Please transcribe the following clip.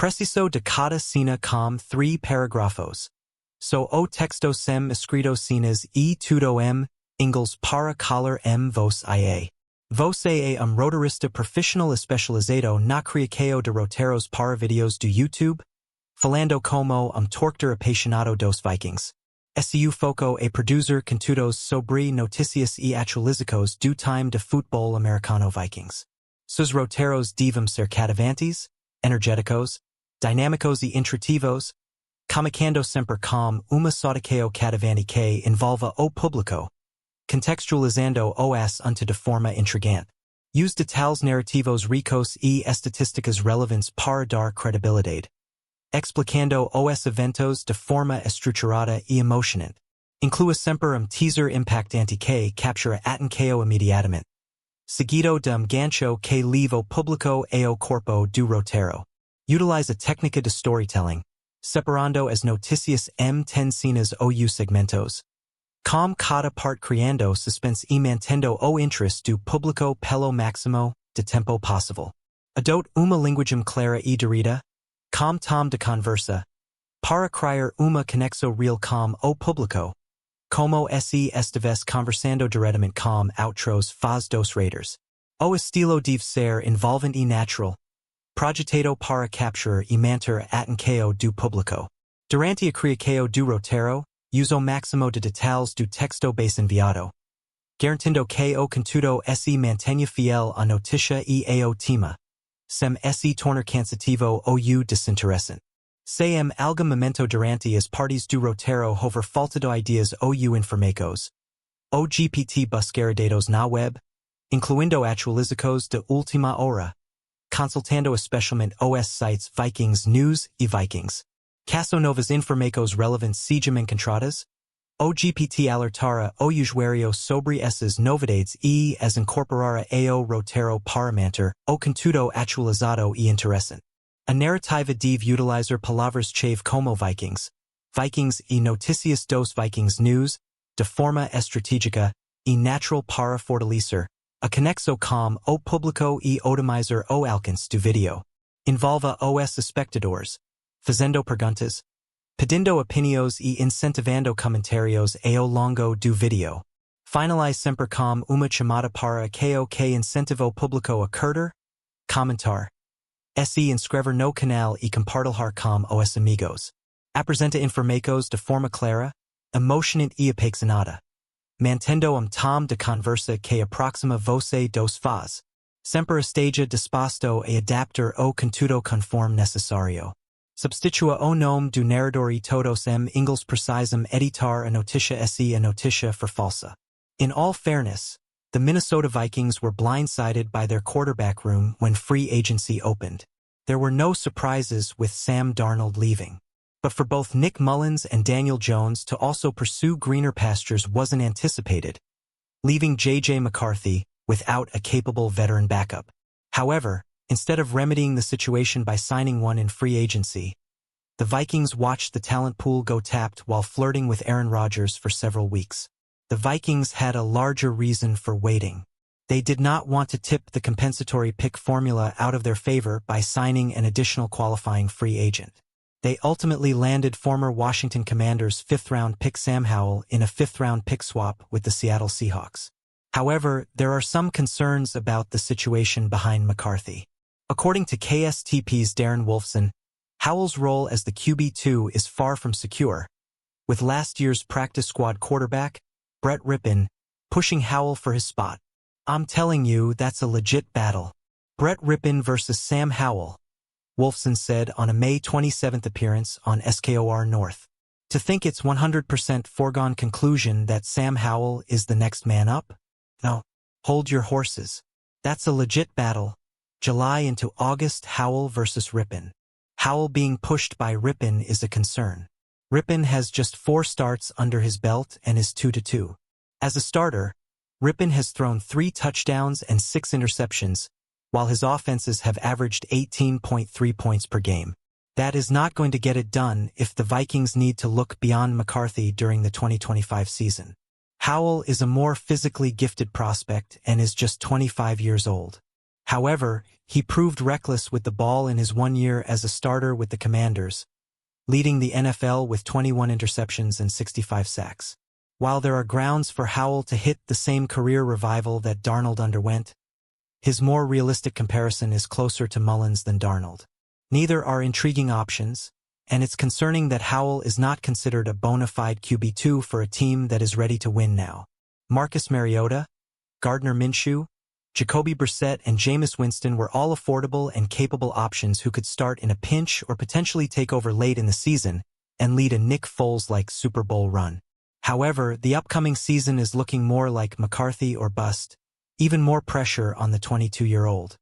Preciso de cada cena com 3 paragrafos. So o texto sem escrito cenas e tudo inglês para calar vos ia. Você é roteirista profissional especializado na criação de roteiros para videos do YouTube? Falando como torctor apaixonado dos Vikings. Seu foco é produzir conteúdos sobre notícias e atualizações do time de futebol americano Vikings. Seus roteiros devem ser cativantes, energéticos, dinâmicos e intuitivos, comunicando sempre com uma sotação cativante que envolva o público, contextualizando os de forma intrigante. Use detalhes narrativos ricos e estatísticas relevantes para dar credibilidade, explicando os eventos de forma estruturada e emocionante. Inclua sempre teaser impactante que captura atenção imediatamente, seguido de gancho que leva o público ao corpo do roteiro. Utilize a técnica de storytelling, separando as notícias cenas ou segmentos, com cada parte criando suspense e mantendo o interesse do público pelo máximo de tempo possível. Adot uma linguagem clara e direta, com tom de conversa, para criar uma conexão real com o público, como se estivesse conversando diretamente com outros faz dos raiders. O estilo deve ser envolvente e natural, projetado para capturar e manter a atenção do público. Durante a criação do roteiro, use o máximo de detalhes do texto base enviado, garantindo que o conteúdo se mantenha fiel à notícia e ao tema, sem se tornar cansativo ou desinteressante. Se algum momento durante as partes do roteiro houver falta de ideias ou informações, o GPT buscará dados na web, incluindo atualizações de última hora, consultando especialmente os sites Vikings News e Vikings. Caso novas informações relevantes sejam encontradas, o GPT alertará o usuário sobre essas novidades e as incorporará ao roteiro para manter o conteúdo atualizado e interessante. A narrativa deve utilizar palavras-chave como Vikings e notícias dos Vikings News, de forma estratégica e natural para fortalecer a conexão com o público e otimizar o alcance do vídeo. Envolva os espectadores, fazendo perguntas, pedindo opiniões e incentivando comentários ao longo do vídeo. Finalize sempre com uma chamada para o que incentiva o público a curtir, comentar, se inscrever no canal e compartilhar com os amigos. Apresenta informações de forma clara, emocionante e apaixonada, mantendo tom de conversa que aproxima você dos fãs. Sempre esteja disposto a adaptar o conteúdo conforme necessário. Substitua o nome do narrador e todos inglês precisam editar a notícia for falsa. In all fairness, the Minnesota Vikings were blindsided by their quarterback room when free agency opened. There were no surprises with Sam Darnold leaving. But for both Nick Mullins and Daniel Jones to also pursue greener pastures wasn't anticipated, leaving J.J. McCarthy without a capable veteran backup. However, instead of remedying the situation by signing one in free agency, the Vikings watched the talent pool go tapped while flirting with Aaron Rodgers for several weeks. The Vikings had a larger reason for waiting. They did not want to tip the compensatory pick formula out of their favor by signing an additional qualifying free agent. They ultimately landed former Washington Commanders 5th-round pick Sam Howell in a 5th-round pick swap with the Seattle Seahawks. However, there are some concerns about the situation behind McCarthy. According to KSTP's Darren Wolfson, Howell's role as the QB2 is far from secure, with last year's practice squad quarterback, Brett Rypien, pushing Howell for his spot. I'm telling you, that's a legit battle. Brett Rypien versus Sam Howell, Wolfson said on a May 27th appearance on SKOR North. To think it's 100% foregone conclusion that Sam Howell is the next man up? No. Hold your horses. That's a legit battle. July into August, Howell versus Rypien. Howell being pushed by Rypien is a concern. Rypien has just 4 starts under his belt and is 2-2. As a starter, Rypien has thrown 3 touchdowns and 6 interceptions, while his offenses have averaged 18.3 points per game. That is not going to get it done if the Vikings need to look beyond McCarthy during the 2025 season. Howell is a more physically gifted prospect and is just 25 years old. However, he proved reckless with the ball in his 1 year as a starter with the Commanders, leading the NFL with 21 interceptions and 65 sacks. While there are grounds for Howell to hit the same career revival that Darnold underwent, his more realistic comparison is closer to Mullins than Darnold. Neither are intriguing options, and it's concerning that Howell is not considered a bona fide QB2 for a team that is ready to win now. Marcus Mariota, Gardner Minshew, Jacoby Brissett, and Jameis Winston were all affordable and capable options who could start in a pinch or potentially take over late in the season and lead a Nick Foles-like Super Bowl run. However, the upcoming season is looking more like McCarthy or bust, even more pressure on the 22-year-old.